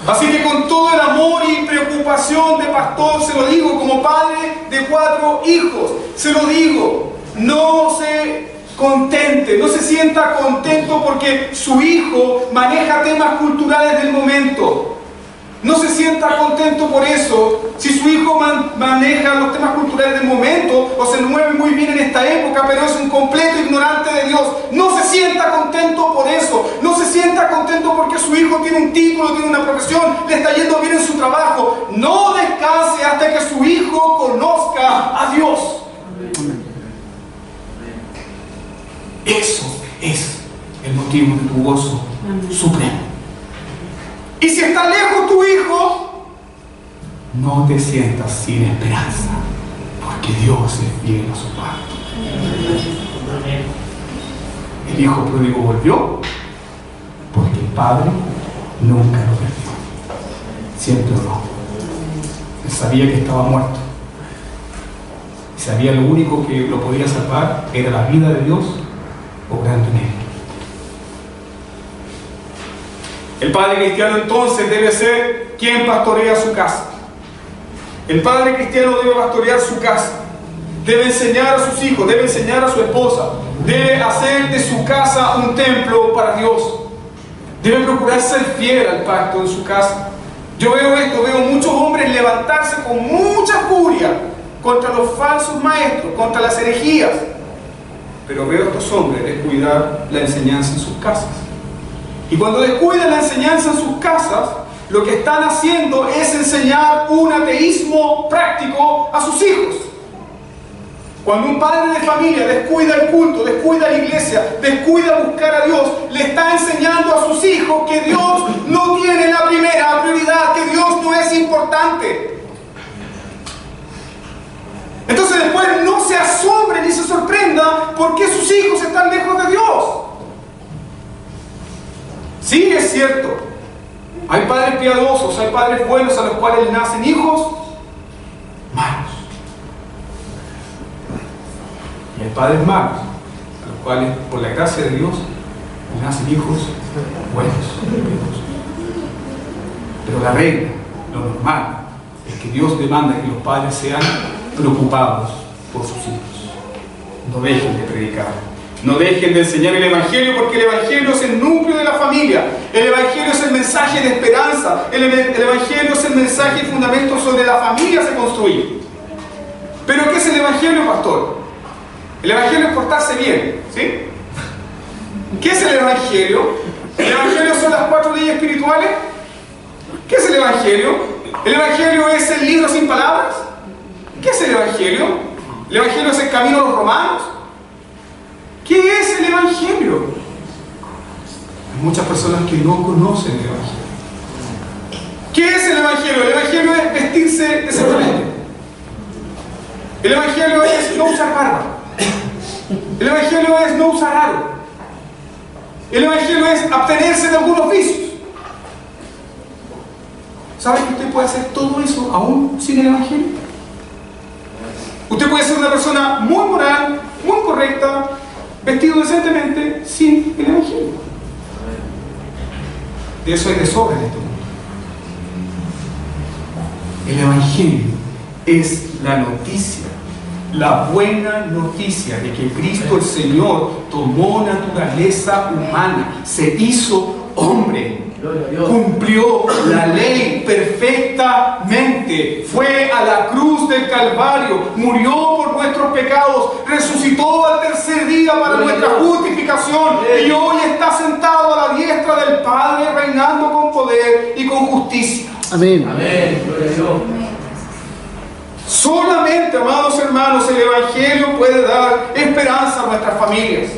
Así que con todo el amor y preocupación de pastor, se lo digo como padre de 4 hijos, se lo digo, no se contente, no se sienta contento porque su hijo maneja temas culturales del momento. No se sienta contento por eso. Si su hijo maneja los temas culturales del momento o se mueve muy bien en esta época, pero es un completo ignorante de Dios, no se sienta contento por eso. No se sienta contento porque su hijo tiene un título, tiene una profesión, le está yendo bien en su trabajo. No descanse hasta que su hijo conozca a Dios. Eso es el motivo de tu gozo supremo. Y si está lejos tu hijo, no te sientas sin esperanza, porque Dios es fiel a su pacto. El hijo pródigo volvió porque el padre nunca lo perdió. Siempre oró. Él sabía que estaba muerto. Y sabía lo único que lo podía salvar era la vida de Dios obrando en él. El padre cristiano entonces debe ser quien pastorea su casa. El padre cristiano debe pastorear su casa. Debe enseñar a sus hijos, debe enseñar a su esposa. Debe hacer de su casa un templo para Dios. Debe procurar ser fiel al pacto en su casa. Yo veo esto, veo muchos hombres levantarse con mucha furia contra los falsos maestros, contra las herejías. Pero veo a estos hombres descuidar la enseñanza en sus casas. Y cuando descuidan la enseñanza en sus casas, lo que están haciendo es enseñar un ateísmo práctico a sus hijos. Cuando un padre de familia descuida el culto, descuida la iglesia, descuida buscar a Dios, le está enseñando a sus hijos que Dios no tiene la primera prioridad, que Dios no es importante. Entonces después no se asombre ni se sorprenda porque sus hijos están lejos de Dios. Sí, es cierto. Hay padres piadosos, hay padres buenos a los cuales nacen hijos malos. Hay padres malos, a los cuales, por la gracia de Dios, nacen hijos buenos. Pero la regla, lo normal, es que Dios demanda que los padres sean preocupados por sus hijos. No dejen de predicar, no dejen de enseñar el Evangelio, porque el Evangelio es el núcleo de la familia. El Evangelio es el mensaje de esperanza. El Evangelio es el mensaje y fundamento sobre la familia se construye. ¿Pero qué es el Evangelio, pastor? El Evangelio es portarse bien, ¿sí? ¿Qué es el Evangelio? ¿El Evangelio son las 4 leyes espirituales? ¿Qué es el Evangelio? ¿El Evangelio es el libro sin palabras? ¿Qué es el Evangelio? ¿El Evangelio es el camino a los romanos? ¿Qué es el Evangelio? Hay muchas personas que no conocen el Evangelio. ¿Qué es el Evangelio? El Evangelio es vestirse decentemente. El Evangelio es no usar barba. El Evangelio es no usar aro. El Evangelio es abstenerse de algunos vicios. ¿Sabe que usted puede hacer todo eso aún sin el Evangelio? Usted puede ser una persona muy moral, muy correcta, vestido decentemente, sin el Evangelio. De eso hay de sobra en este mundo. El Evangelio es la noticia, la buena noticia de que Cristo el Señor tomó naturaleza humana, se hizo hombre, cumplió la ley perfectamente, fue a la cruz del Calvario, murió por nuestros pecados, resucitó al tercer día para nuestra justificación y hoy está sentado a la diestra del Padre, reinando con poder y con justicia. Amén. Amén. Gloria a Dios. Solamente, amados hermanos, el Evangelio puede dar esperanza a nuestras familias.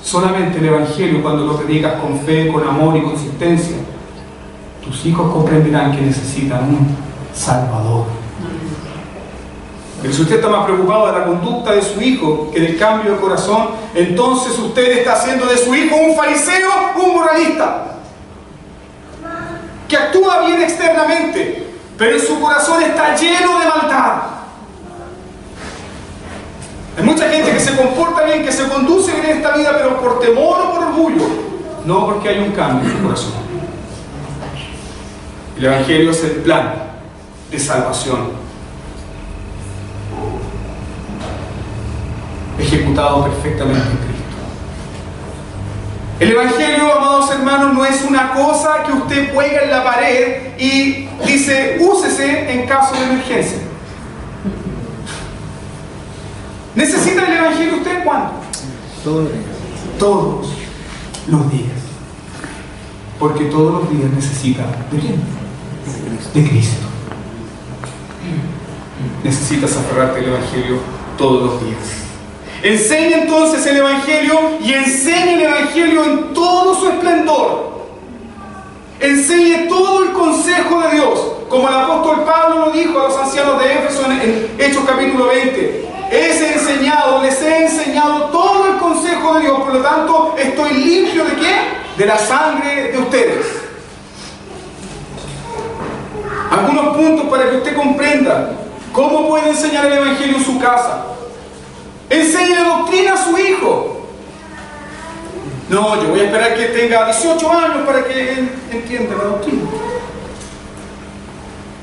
Solamente el Evangelio, cuando lo predicas con fe, con amor y consistencia, tus hijos comprenderán que necesitan un Salvador. Pero si usted está más preocupado de la conducta de su hijo que del cambio de corazón, entonces usted está haciendo de su hijo un fariseo, un moralista, que actúa bien externamente, pero en su corazón está lleno de maldad. Hay mucha gente que se comporta bien, que se conduce bien en esta vida, pero por temor o por orgullo, no porque hay un cambio en su corazón. El Evangelio es el plan de salvación ejecutado perfectamente en Cristo. El Evangelio, amados hermanos, no es una cosa que usted cuelga en la pared y dice, úsese en caso de emergencia. ¿Necesita el Evangelio usted cuándo? Todos los días. Porque todos los días necesita ¿de quién? De Cristo. Necesitas aferrarte al Evangelio todos los días. Enseña entonces el Evangelio y enseña el Evangelio en todo su esplendor. Enseñe todo el consejo de Dios, como el apóstol Pablo lo dijo a los ancianos de Éfeso en Hechos capítulo 20. Les he enseñado todo el consejo de Dios, por lo tanto estoy limpio ¿de qué? De la sangre de ustedes. Algunos puntos para que usted comprenda cómo puede enseñar el Evangelio en su casa. Enseñe la doctrina a su hijo. No, yo voy a esperar que tenga 18 años para que él entienda la doctrina.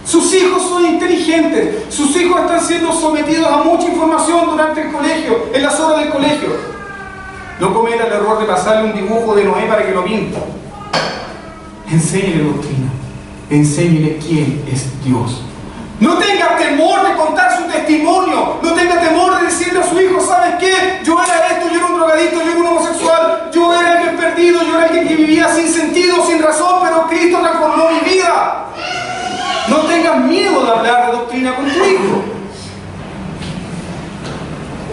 Sus hijos son inteligentes, sus hijos están siendo sometidos a mucha información durante el colegio, en las horas del colegio. No cometa el error de pasarle un dibujo de Noé para que lo pinta. Enséñele doctrina, enséñele quién es Dios. No tenga temor de contar su testimonio, no tenga temor de decirle a su hijo, ¿sabes qué? Yo era esto, yo era un drogadicto, yo era un homosexual, yo era alguien perdido, yo era alguien que vivía sin sentido, sin razón, pero Cristo transformó mi vida. No tengas miedo de hablar de doctrina con tu hijo.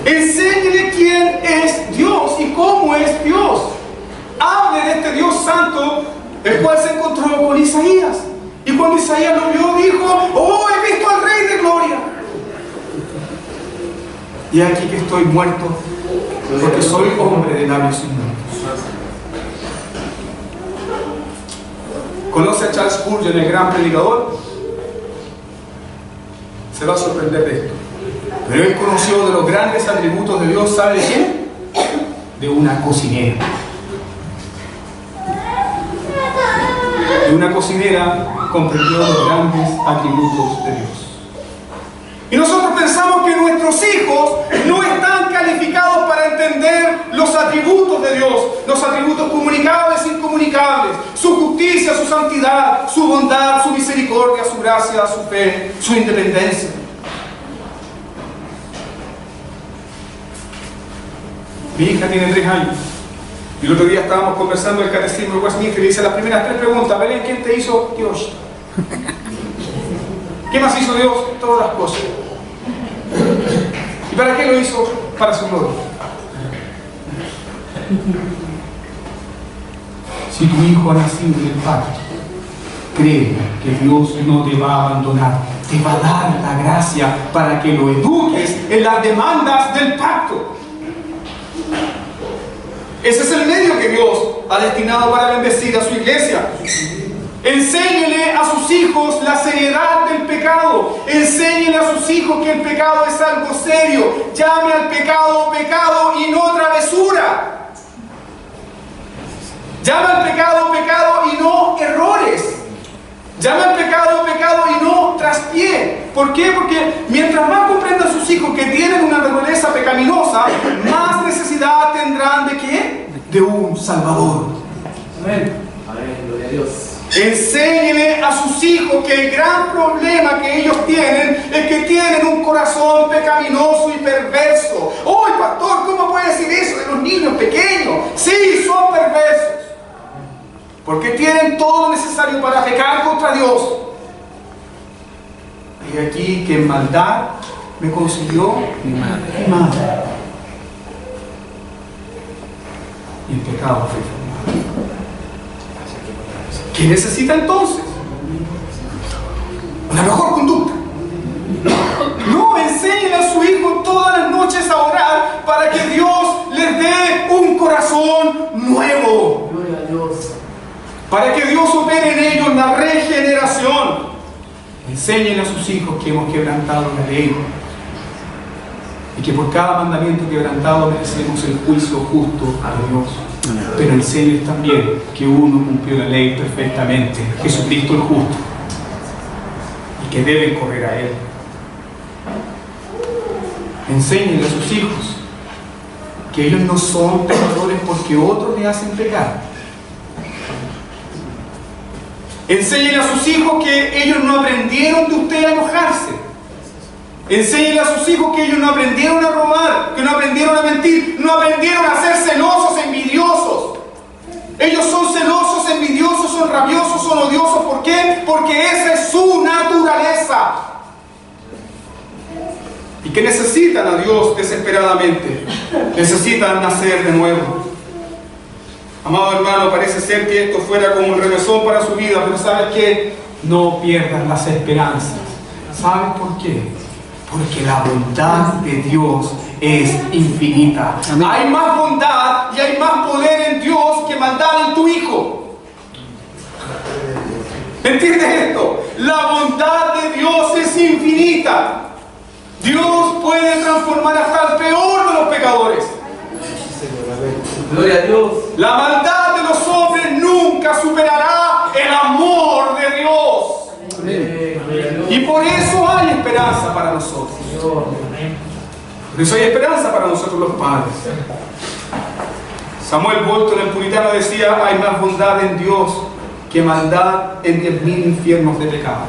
Enséñele quién es Dios y cómo es Dios. Hable de este Dios santo, el cual se encontró con Isaías. Y cuando Isaías lo vio, dijo, oh, he visto al Rey de Gloria. Y aquí que estoy muerto, porque soy hombre de labios inmundos. ¿Conoce a Charles Spurgeon, el gran predicador? Se va a sorprender de esto. Pero él conoció de los grandes atributos de Dios, ¿sabe de quién? De una cocinera. De una cocinera comprendió los grandes atributos de Dios. Y nosotros pensamos que nuestros hijos no están calificados para entender los atributos de Dios, los atributos comunicables e incomunicables, su justicia, su santidad, su bondad, su misericordia, su gracia, su fe, su independencia. Mi hija tiene 3 años. Y el otro día estábamos conversando del catecismo de Westminster y le hice las primeras 3 preguntas. Belén, ¿quién te hizo? Dios. ¿Qué más hizo Dios? Todas las cosas. ¿Y para qué lo hizo? Para su gloria. Si tu hijo ha nacido en el pacto, cree que Dios no te va a abandonar. Te va a dar la gracia para que lo eduques en las demandas del pacto. Ese es el medio que Dios ha destinado para bendecir a su iglesia. Enséñele a sus hijos la seriedad del pecado. Enséñele a sus hijos que el pecado es algo serio. Llame al pecado pecado y no travesura. Llame al pecado pecado y no errores. Llame al pecado pecado y no traspié. ¿Por qué? Porque mientras más comprendan sus hijos que tienen una naturaleza pecaminosa, más necesidad tendrán ¿de qué? De un Salvador. Amén. Amén. Gloria a Dios. Enséñele a sus hijos que el gran problema que ellos tienen es que tienen un corazón pecaminoso y perverso. ¡Oh, pastor! ¿Cómo puede decir eso de los niños pequeños? Sí, son perversos. Porque tienen todo lo necesario para pecar contra Dios. Y aquí que en maldad me consiguió mi madre. Y el pecado fue formado. ¿Qué necesita entonces? Una mejor conducta. No, enséñele a su hijo todas las noches a orar para que Dios les dé un corazón nuevo. Gloria a Dios. Para que Dios opere en ellos la regeneración. Enséñenle a sus hijos que hemos quebrantado la ley y que por cada mandamiento quebrantado merecemos el juicio justo de Dios. Pero enséñenles también que uno cumplió la ley perfectamente, Jesucristo el justo, y que deben correr a Él. Enséñenle a sus hijos que ellos no son pecadores porque otros le hacen pecar. Enséñenle a sus hijos que ellos no aprendieron de usted a enojarse. Enséñenle a sus hijos que ellos no aprendieron a robar, que no aprendieron a mentir, no aprendieron a ser celosos, envidiosos. Ellos son celosos, envidiosos, son rabiosos, son odiosos. ¿Por qué? Porque esa es su naturaleza. Y que necesitan a Dios desesperadamente. Necesitan nacer de nuevo. Amado hermano, parece ser que esto fuera como un remesón para su vida, pero ¿sabes qué? No pierdas las esperanzas. ¿Sabes por qué? Porque la bondad de Dios es infinita. Amén. Hay más bondad y hay más poder en Dios que maldad en tu hijo. ¿Entiendes esto? La bondad de Dios es infinita. Dios puede transformar hasta el peor de los pecadores. Gloria a Dios. La maldad de los hombres nunca superará el amor de Dios. Amén. Y por eso hay esperanza para nosotros. Por eso hay esperanza para nosotros los padres. Samuel Bolton, el puritano, decía: hay más bondad en Dios que maldad en 10.000 infiernos de pecado.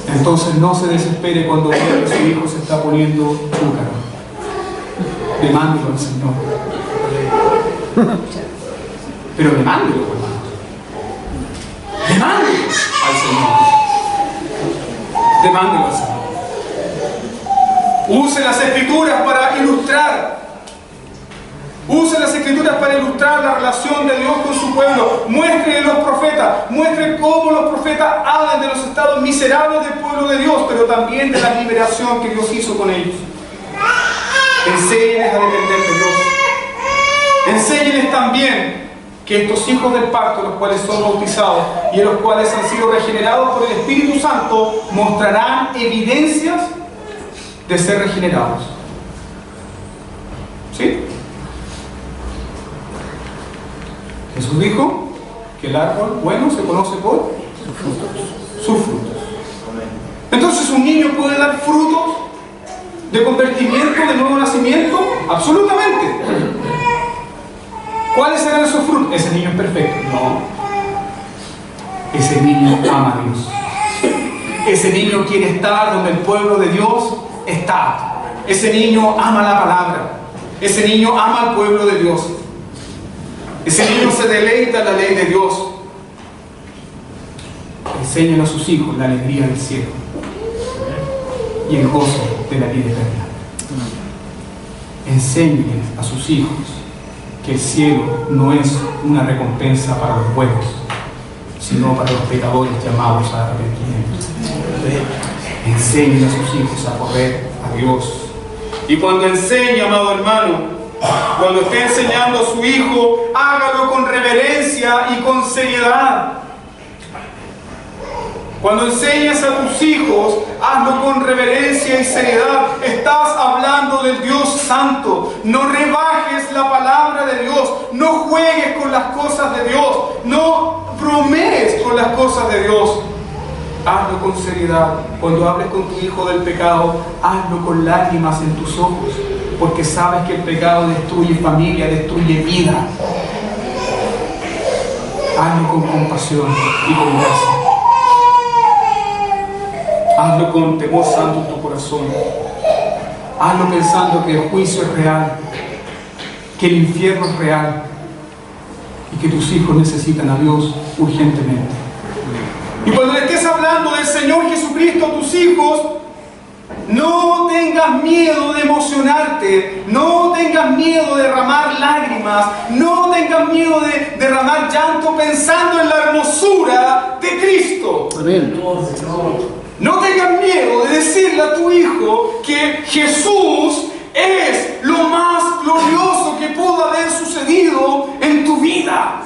Entonces no se desespere cuando vea que su hijo se está poniendo chúcaro. Demándelo al Señor. Pero demándelo, hermano. Demándelo al Señor. Demándelo al Señor. Use las Escrituras para ilustrar. Use las Escrituras para ilustrar la relación de Dios con su pueblo. Muestre los profetas. Muestre cómo los profetas hablan de los estados miserables del pueblo de Dios, pero también de la liberación que Dios hizo con ellos. Enséñenles a depender de Dios. Enséñenles también que estos hijos del pacto, los cuales son bautizados y en los cuales han sido regenerados por el Espíritu Santo, mostrarán evidencias de ser regenerados. ¿Sí? Jesús dijo que el árbol bueno se conoce por sus frutos. Entonces, ¿un niño puede dar frutos de convertimiento, de nuevo nacimiento? Absolutamente. ¿Cuáles serán esos frutos? Ese niño es perfecto. No. Ese niño ama a Dios. Ese niño quiere estar donde el pueblo de Dios está. Ese niño ama la palabra. Ese niño ama al pueblo de Dios. Ese niño se deleita en la ley de Dios. Enseñan a sus hijos la alegría del cielo y el gozo de la vida eterna. Enseñen a sus hijos que el cielo no es una recompensa para los buenos, sino para los pecadores llamados a arrepentimiento. Enseñen a sus hijos a correr a Dios. Y cuando enseñe, amado hermano, cuando esté enseñando a su hijo, hágalo con reverencia y con seriedad. Cuando enseñas a tus hijos, hazlo con reverencia y seriedad. Estás hablando del Dios Santo. No rebajes la palabra de Dios. No juegues con las cosas de Dios. No bromees con las cosas de Dios. Hazlo con seriedad. Cuando hables con tu hijo del pecado, hazlo con lágrimas en tus ojos, porque sabes que el pecado destruye familia, destruye vida. Hazlo con compasión y con gracia. Hazlo con temor santo en tu corazón. Hazlo pensando que el juicio es real, que el infierno es real y que tus hijos necesitan a Dios urgentemente. Y cuando le estés hablando del Señor Jesucristo a tus hijos, no tengas miedo de emocionarte, no tengas miedo de derramar lágrimas, no tengas miedo de derramar llanto pensando en la hermosura de Cristo. Amén. No tengas miedo de decirle a tu hijo que Jesús es lo más glorioso que pudo haber sucedido en tu vida.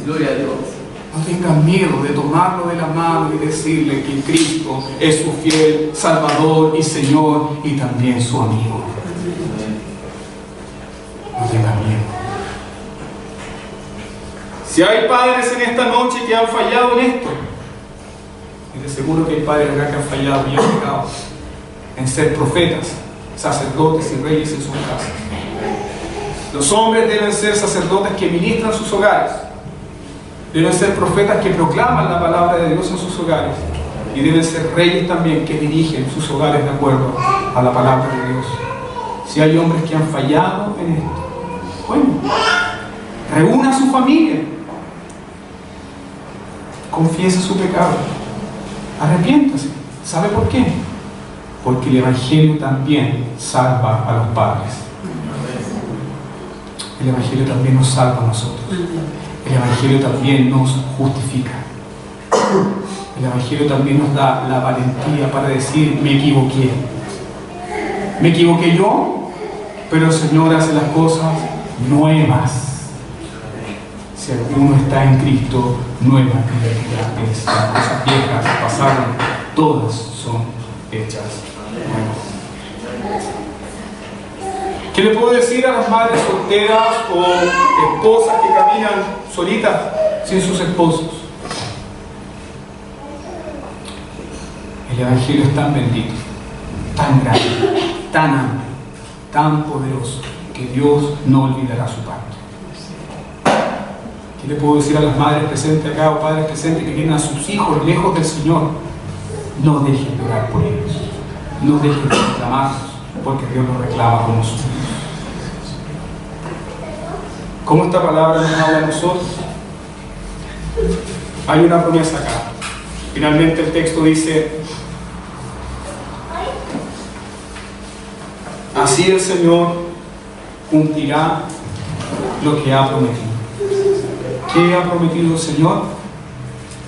Gloria a Dios. No tengas miedo de tomarlo de la mano y decirle que Cristo es su fiel Salvador y Señor y también su amigo. No tengas miedo. Si hay padres en esta noche que han fallado en esto, y de seguro que hay padres acá que han fallado y han pecado en ser profetas, sacerdotes y reyes en sus casas. Los hombres deben ser sacerdotes que ministran sus hogares. Deben ser profetas que proclaman la palabra de Dios en sus hogares. Y deben ser reyes también que dirigen sus hogares de acuerdo a la palabra de Dios. Si hay hombres que han fallado en esto, bueno, reúna a su familia. Confiese su pecado. Arrepiéntase. ¿Sabe por qué? Porque el Evangelio también salva a los padres. El Evangelio también nos salva a nosotros. El Evangelio también nos justifica. El Evangelio también nos da la valentía para decir, me equivoqué. Me equivoqué yo, pero el Señor hace las cosas nuevas. Si alguno está en Cristo, nueva criatura es. Las cosas viejas pasaron, todas son hechas nuevas. ¿Qué le puedo decir a las madres solteras o esposas que caminan solitas sin sus esposos? El Evangelio es tan bendito, tan grande, tan amplio, tan poderoso, que Dios no olvidará su pacto. ¿Qué le puedo decir a las madres presentes acá o padres presentes que tienen a sus hijos lejos del Señor? No dejen de orar por ellos, no dejen de reclamarlos, porque Dios los reclama como sus hijos. ¿Cómo esta palabra nos habla a nosotros? Hay una promesa acá. Finalmente el texto dice: así el Señor cumplirá lo que ha prometido. ¿Qué ha prometido el Señor?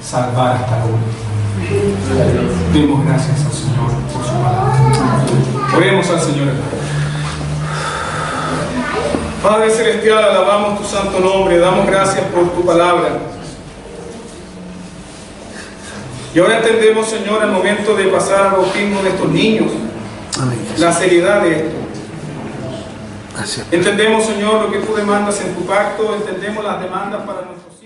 Salvar hasta la última. Demos gracias al Señor por su palabra. Oremos al Señor. Padre Celestial, alabamos tu santo nombre, damos gracias por tu palabra. Y ahora entendemos, Señor, al momento de pasar al bautismo de estos niños, Amén. la seriedad de esto. Gracias. Entendemos, Señor, lo que tú demandas en tu pacto, entendemos las demandas para nuestros